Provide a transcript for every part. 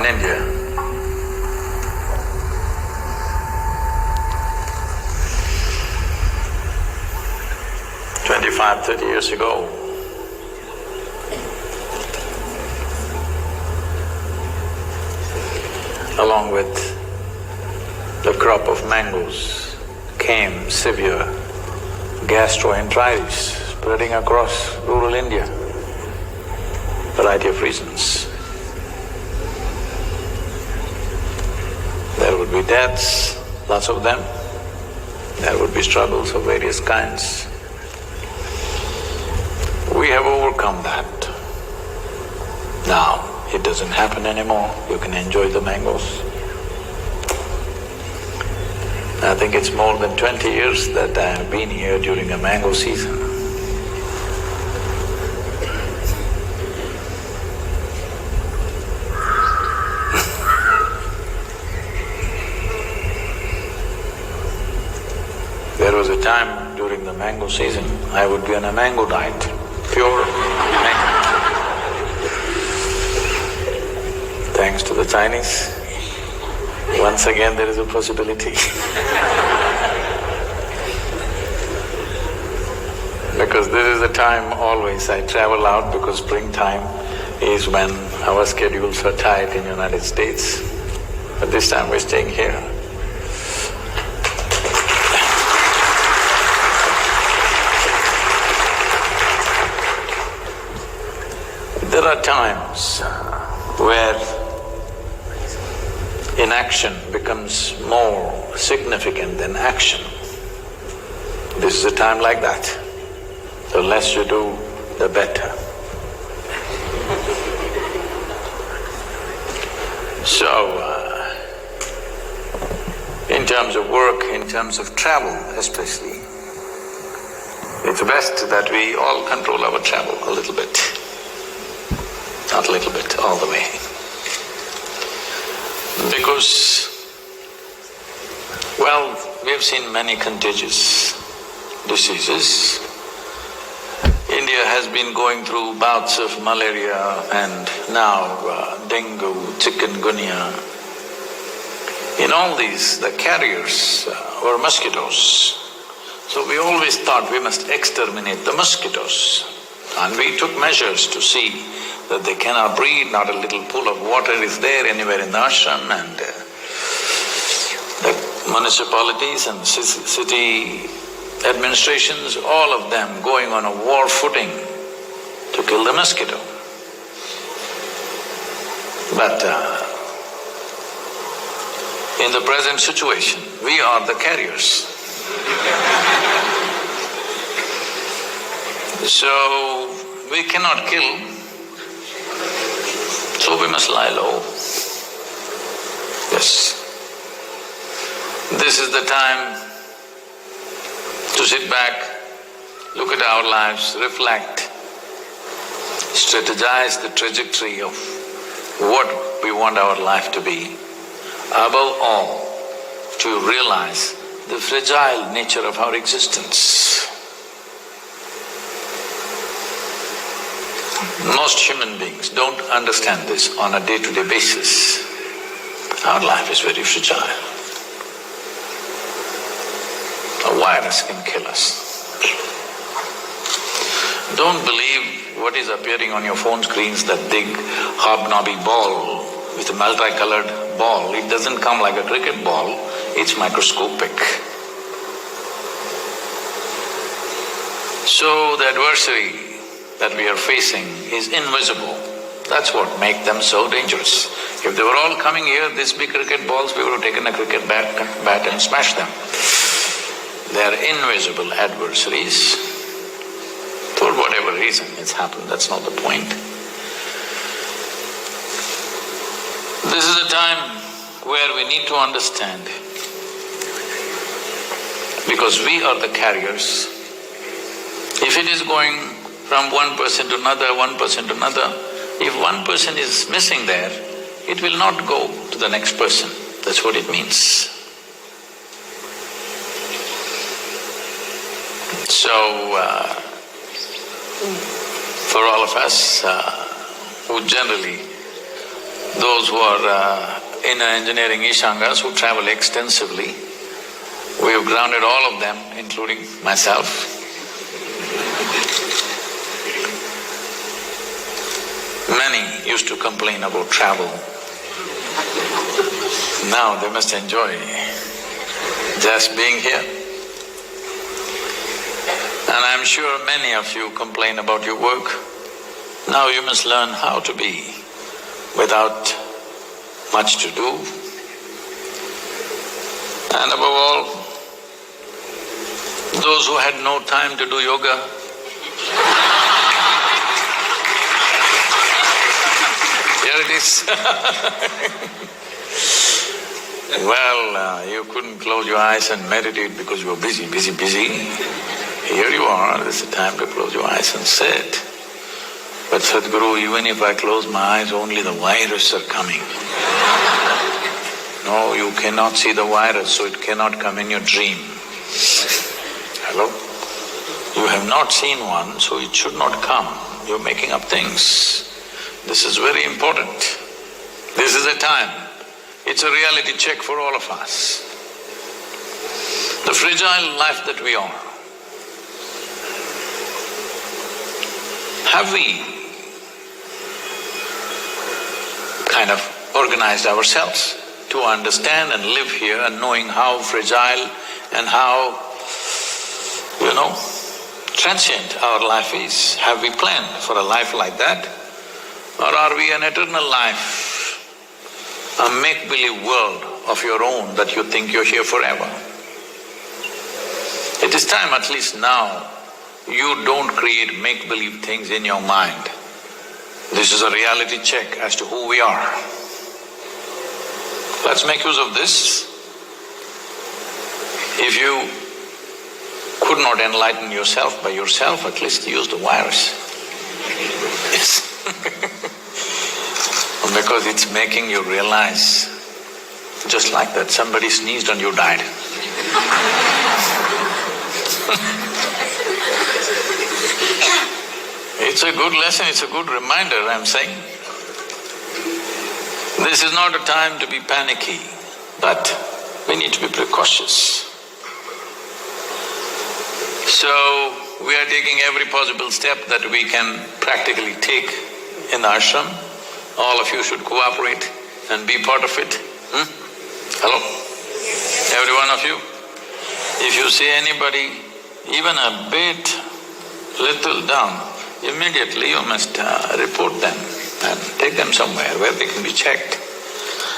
India. 25, 30 years ago, along with the crop of mangoes came severe gastroenteritis spreading across rural India, variety of reasons. There would be deaths, lots of them. There would be struggles of various kinds. We have overcome that. Now, it doesn't happen anymore, you can enjoy the mangoes. I think it's more than 20 years that I have been here during a mango season. There was a time during the mango season, I would be on a mango diet, pure mango. Thanks to the Chinese, once again there is a possibility. Because this is the time always I travel out, because springtime is when our schedules are tight in United States. But this time we're staying here. There are times where inaction becomes more significant than action. This is a time like that. The less you do, the better. So, in terms of work, in terms of travel especially, it's best that we all control our travel a little bit. Not a little bit, all the way. Because, well, we have seen many contagious diseases. India has been going through bouts of malaria and now dengue, chikungunya. In all these, the carriers were mosquitoes. So we always thought we must exterminate the mosquitoes. And we took measures to see that they cannot breed, not a little pool of water is there anywhere in the ashram, and the municipalities and city administrations, all of them going on a war footing to kill the mosquito. But in the present situation, we are the carriers. So, we cannot kill, so we must lie low. Yes. This is the time to sit back, look at our lives, reflect, strategize the trajectory of what we want our life to be. Above all, to realize the fragile nature of our existence. Most human beings don't understand this on a day-to-day basis. Our life is very fragile. A virus can kill us. Don't believe what is appearing on your phone screens, that big hobnobby ball with a multicolored ball. It doesn't come like a cricket ball, it's microscopic. So the adversary that we are facing is invisible. That's what makes them so dangerous. If they were all coming here, these big cricket balls, we would have taken a cricket bat and smashed them. They are invisible adversaries. For whatever reason it's happened, that's not the point. This is a time where we need to understand, because we are the carriers. If it is going from one person to another, one person to another, if one person is missing there, it will not go to the next person. That's what it means. So, for all of us who generally those who are in engineering Ishangas who travel extensively, we have grounded all of them, including myself. Many used to complain about travel. Now they must enjoy just being here. And I'm sure many of you complain about your work. Now you must learn how to be without much to do. And above all, those who had no time to do yoga, here it is. Well, you couldn't close your eyes and meditate because you were busy. Here you are, this is the time to close your eyes and sit. But Sadhguru, even if I close my eyes, only the virus are coming. No, you cannot see the virus, so it cannot come in your dream. Hello? You have not seen one, so it should not come. You're making up things. This is very important. This is a time. It's a reality check for all of us. The fragile life that we are, have we kind of organized ourselves to understand and live here and knowing how fragile and how, transient our life is? Have we planned for a life like that? Or are we an eternal life, a make-believe world of your own that you think you're here forever? It is time, at least now, you don't create make-believe things in your mind. This is a reality check as to who we are. Let's make use of this. If you could not enlighten yourself by yourself, at least use the virus. Yes. Because it's making you realize, just like that, somebody sneezed and you died. It's a good lesson, it's a good reminder, I'm saying. This is not a time to be panicky, but we need to be precautious. So, we are taking every possible step that we can practically take in the ashram. All of you should cooperate and be part of it. Hello? Every one of you? If you see anybody even a bit little down, immediately you must report them and take them somewhere where they can be checked.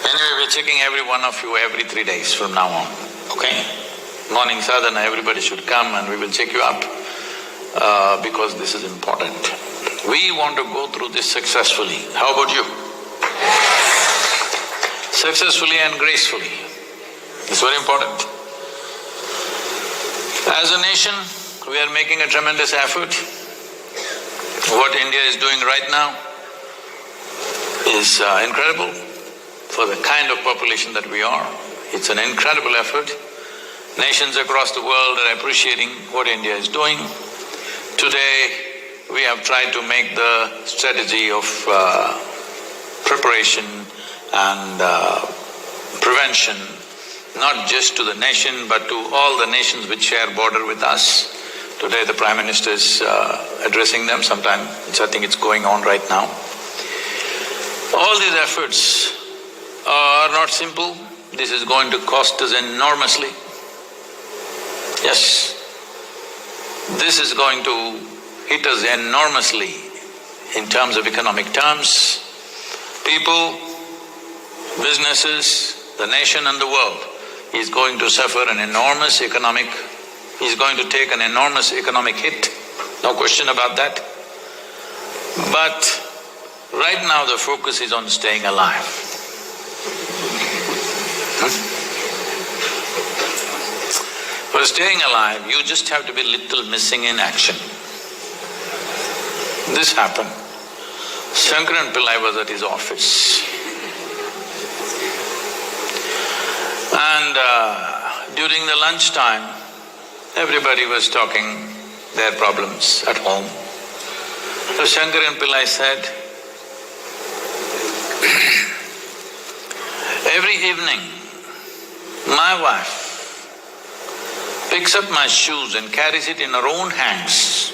Anyway, we're checking every one of you every 3 days from now on, okay? Morning sadhana, everybody should come and we will check you up because this is important. We want to go through this successfully. How about you? Successfully and gracefully. It's very important. As a nation, we are making a tremendous effort. What India is doing right now is incredible for the kind of population that we are. It's an incredible effort. Nations across the world are appreciating what India is doing. Today, we have tried to make the strategy of preparation and prevention not just to the nation but to all the nations which share border with us. Today the Prime Minister is addressing them sometime, I think it's going on right now. All these efforts are not simple. This is going to cost us enormously. Yes, this is going to hit us enormously in terms of economic terms. People, businesses, the nation and the world is going to suffer an enormous economic… is going to take an enormous economic hit, no question about that. But right now the focus is on staying alive. For staying alive, you just have to be little missing in action. This happened. Shankaran Pillai was at his office. And during the lunchtime, everybody was talking their problems at home. So Shankaran Pillai said, Every evening, my wife picks up my shoes and carries it in her own hands.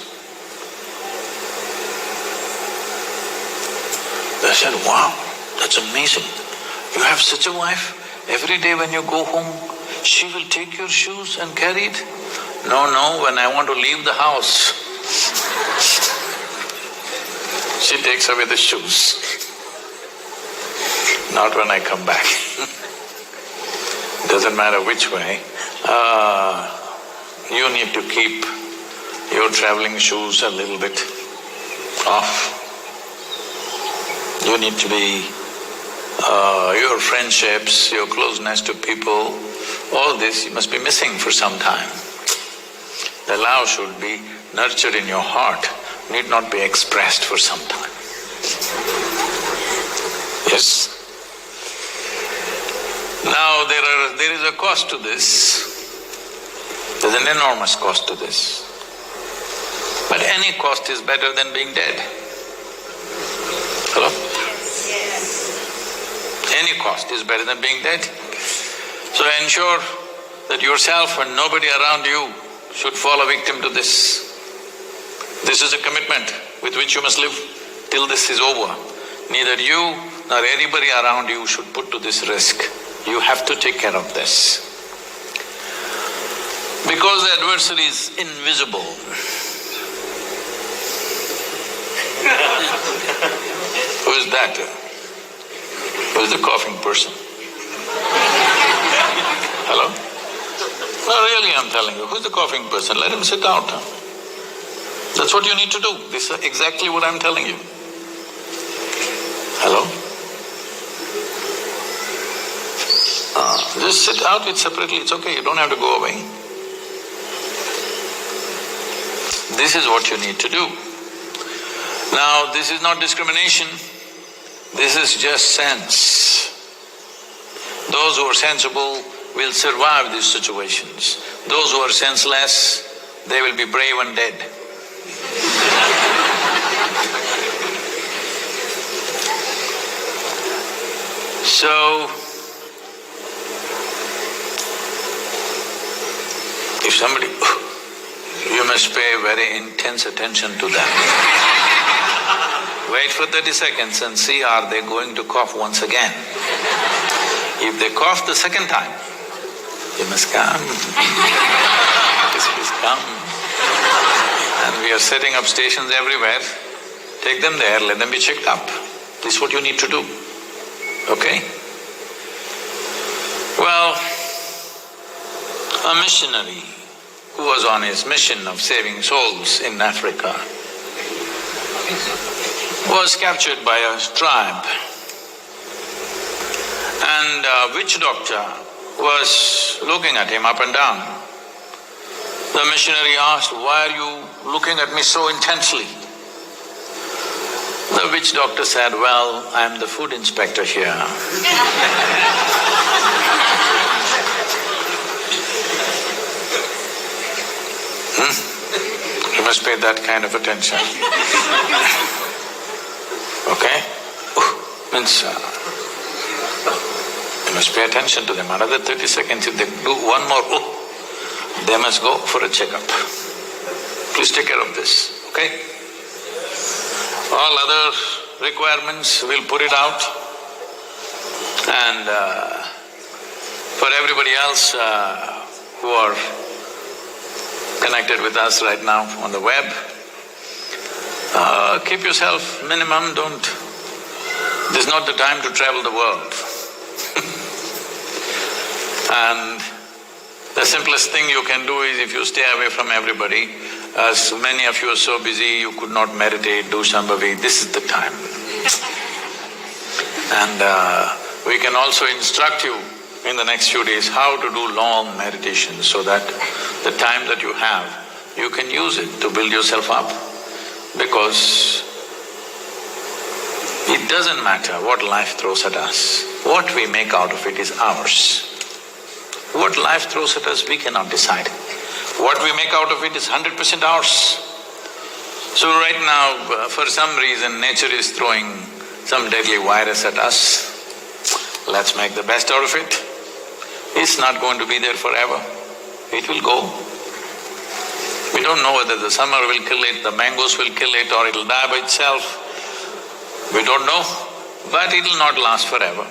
I said, wow, that's amazing. You have such a wife? Every day when you go home, she will take your shoes and carry it? No, when I want to leave the house, she takes away the shoes. Not when I come back. Doesn't matter which way. You need to keep your traveling shoes a little bit off. You need to be… your friendships, your closeness to people, all this you must be missing for some time. The love should be nurtured in your heart, need not be expressed for some time. Yes? Now there is a cost to this. There's an enormous cost to this. But any cost is better than being dead. Hello? Any cost is better than being dead. So ensure that yourself and nobody around you should fall a victim to this. This is a commitment with which you must live till this is over. Neither you nor anybody around you should put to this risk. You have to take care of this. Because the adversary is invisible. Who is that? Who is the coughing person? Hello? No, really I'm telling you, who's the coughing person? Let him sit out. That's what you need to do. This is exactly what I'm telling you. Hello? Just sit out it separately, it's okay, you don't have to go away. This is what you need to do. Now, this is not discrimination, this is just sense. Those who are sensible will survive these situations. Those who are senseless, they will be brave and dead. So, if somebody… you must pay very intense attention to them. Wait for 30 seconds and see are they going to cough once again. If they cough the second time, you must come. Please come. And we are setting up stations everywhere. Take them there, let them be checked up. This is what you need to do, okay? Well, a missionary who was on his mission of saving souls in Africa was captured by a tribe, and a witch doctor was looking at him up and down. The missionary asked, "Why are you looking at me so intensely?" The witch doctor said, "Well, I am the food inspector here." You must pay that kind of attention. Okay? Means you must pay attention to them. Another 30 seconds, if they do one more, they must go for a checkup. Please take care of this, okay? All other requirements, we'll put it out. And for everybody else who are connected with us right now on the web, keep yourself minimum, don't… this is not the time to travel the world. And the simplest thing you can do is if you stay away from everybody, as many of you are so busy, you could not meditate, do Shambhavi, this is the time. And we can also instruct you in the next few days how to do long meditations so that the time that you have, you can use it to build yourself up. Because it doesn't matter what life throws at us, what we make out of it is ours. What life throws at us, we cannot decide. What we make out of it is 100% ours. So right now, for some reason, nature is throwing some deadly virus at us. let's make the best out of it. It's not going to be there forever, it will go. We don't know whether the summer will kill it, the mangoes will kill it, or it'll die by itself. We don't know, but it'll not last forever.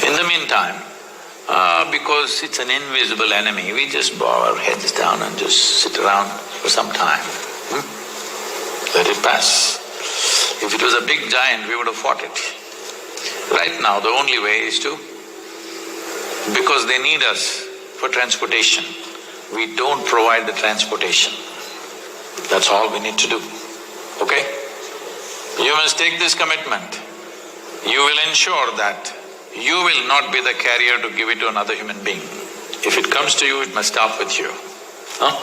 In the meantime, because it's an invisible enemy, we just bow our heads down and just sit around for some time. Let it pass. If it was a big giant, we would have fought it. Right now, the only way is to… because they need us for transportation, we don't provide the transportation. That's all we need to do, okay? You must take this commitment. You will ensure that you will not be the carrier to give it to another human being. If it comes to you, it must stop with you. Huh?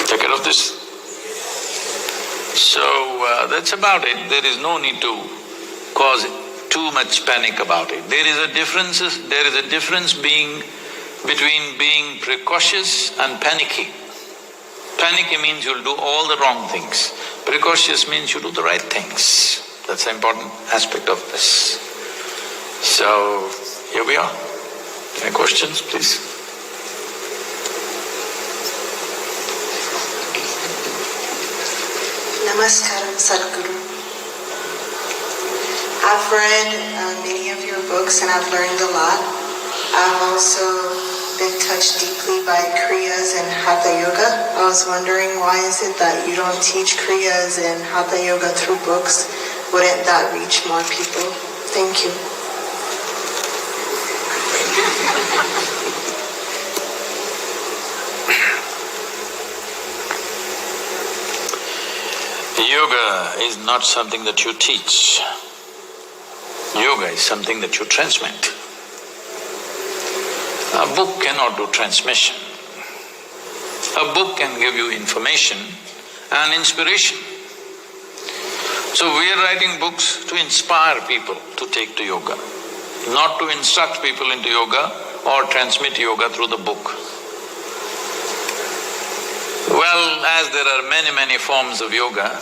Take care of this. So, that's about it. There is no need to cause too much panic about it. There is a difference between being precautious and panicky. Panicky means you'll do all the wrong things. Precautious means you do the right things. That's the important aspect of this. So, here we are. Any questions, please? Namaskaram, Sadhguru. I've read many of your books and I've learned a lot. I've also been touched deeply by Kriyas and Hatha Yoga. I was wondering, why is it that you don't teach Kriyas and Hatha Yoga through books? Wouldn't that reach more people? Thank you. Yoga is not something that you teach. Yoga is something that you transmit. A book cannot do transmission. A book can give you information and inspiration. So we are writing books to inspire people to take to yoga, not to instruct people into yoga or transmit yoga through the book. Well, as there are many forms of yoga,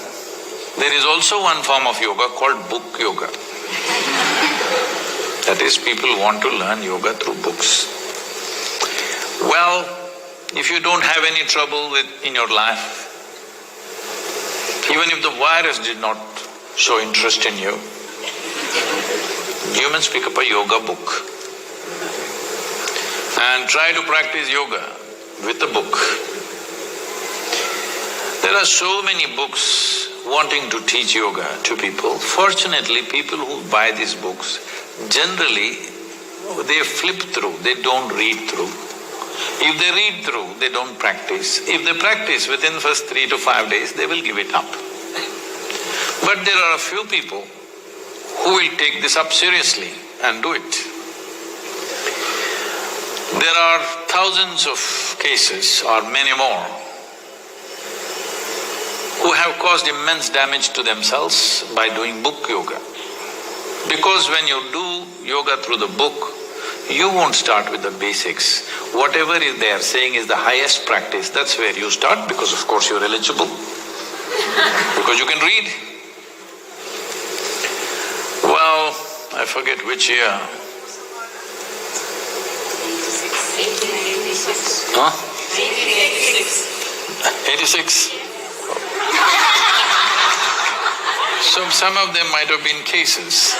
there is also one form of yoga called book yoga. That is, people want to learn yoga through books. Well, if you don't have any trouble in your life, even if the virus did not show interest in you, you must pick up a yoga book and try to practice yoga with the book. There are so many books wanting to teach yoga to people. Fortunately, people who buy these books, generally they flip through, they don't read through. If they read through, they don't practice. If they practice within the first 3 to 5 days, they will give it up. But there are a few people who will take this up seriously and do it. There are thousands of cases or many more who have caused immense damage to themselves by doing book yoga. Because when you do yoga through the book, you won't start with the basics. Whatever they are saying is the highest practice, that's where you start, because of course you're eligible, because you can read. Well, I forget which year. 1886. Huh? 1886. 86? So some of them might have been cases.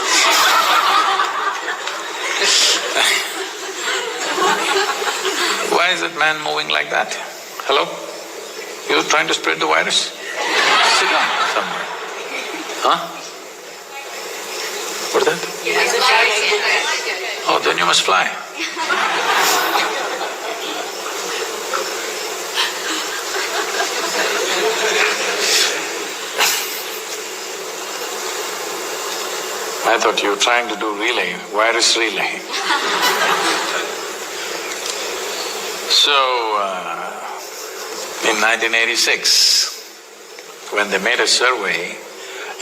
Why is that man moving like that? Hello? You're trying to spread the virus? Sit down somewhere. Huh? What is that? Oh, then you must fly. I thought you were trying to do relay, virus relay. So, in 1986, when they made a survey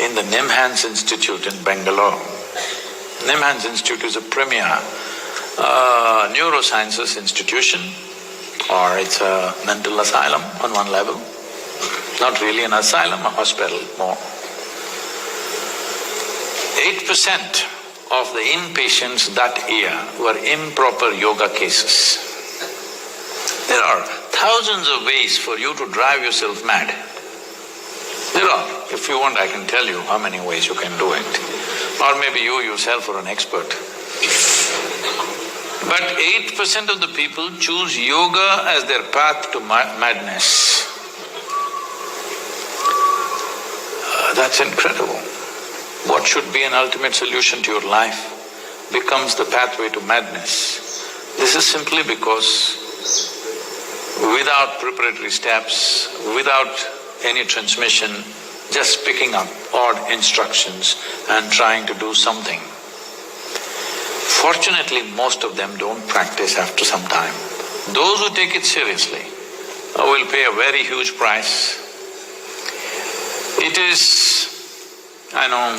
in the Nimhans Institute in Bangalore, Nimhans Institute is a premier neurosciences institution, or it's a mental asylum on one level. Not really an asylum, a hospital more. 8% of the inpatients that year were improper yoga cases. There are thousands of ways for you to drive yourself mad. There are. If you want, I can tell you how many ways you can do it. Or maybe you yourself are an expert. But 8% of the people choose yoga as their path to madness. That's incredible. What should be an ultimate solution to your life becomes the pathway to madness. This is simply because without preparatory steps, without any transmission, just picking up odd instructions and trying to do something. Fortunately, most of them don't practice after some time. Those who take it seriously will pay a very huge price. It is… I know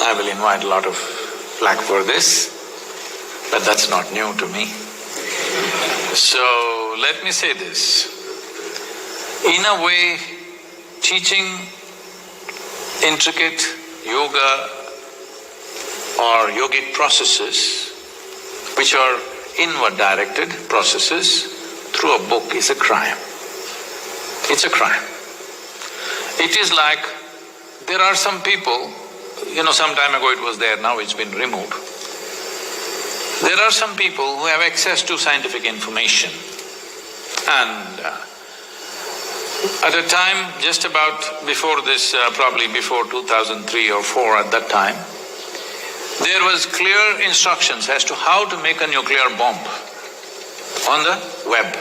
I will invite a lot of flack for this, but that's not new to me. So, let me say this. In a way, teaching intricate yoga or yogic processes, which are inward-directed processes, through a book is a crime. It's a crime. It is like, there are some people, some time ago it was there, now it's been removed. There are some people who have access to scientific information, and at a time just about before this, probably before 2003 or 4 at that time, there was clear instructions as to how to make a nuclear bomb on the web,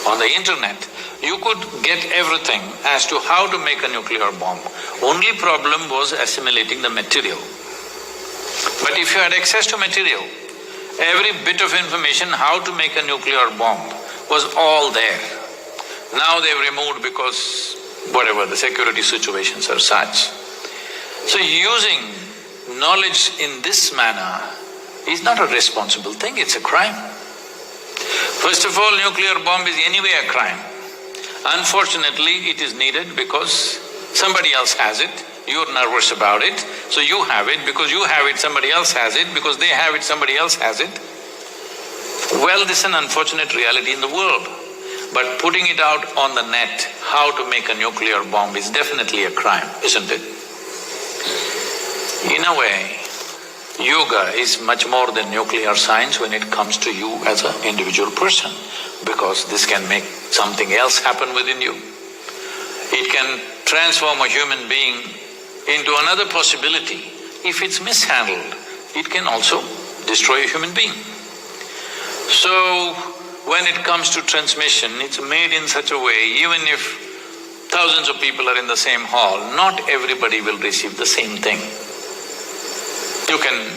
on the internet. You could get everything as to how to make a nuclear bomb. Only problem was assimilating the material. But if you had access to material, every bit of information how to make a nuclear bomb was all there. Now they've removed because whatever, the security situations are such. So using knowledge in this manner is not a responsible thing, it's a crime. First of all, nuclear bomb is anyway a crime. Unfortunately, it is needed because somebody else has it, you're nervous about it, so you have it, because you have it, somebody else has it, because they have it, somebody else has it. Well, this is an unfortunate reality in the world, but putting it out on the net, how to make a nuclear bomb is definitely a crime, isn't it? In a way, yoga is much more than nuclear science when it comes to you as an individual person, because this can make something else happen within you. It can transform a human being into another possibility. If it's mishandled, it can also destroy a human being. So, when it comes to transmission, it's made in such a way, even if thousands of people are in the same hall, not everybody will receive the same thing.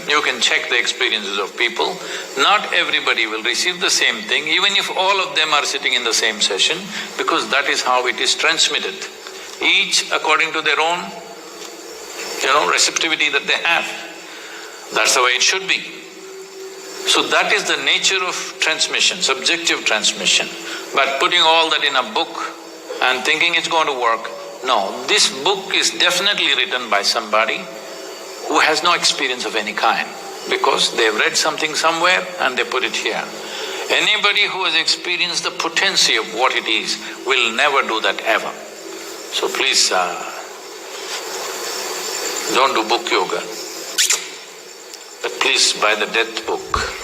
You can check the experiences of people, not everybody will receive the same thing, even if all of them are sitting in the same session, because that is how it is transmitted. Each according to their own, receptivity that they have. That's the way it should be. So that is the nature of transmission, subjective transmission. But putting all that in a book and thinking it's going to work, no, this book is definitely written by somebody who has no experience of any kind, because they've read something somewhere and they put it here. Anybody who has experienced the potency of what it is will never do that ever. So please, don't do book yoga, but please buy the death book.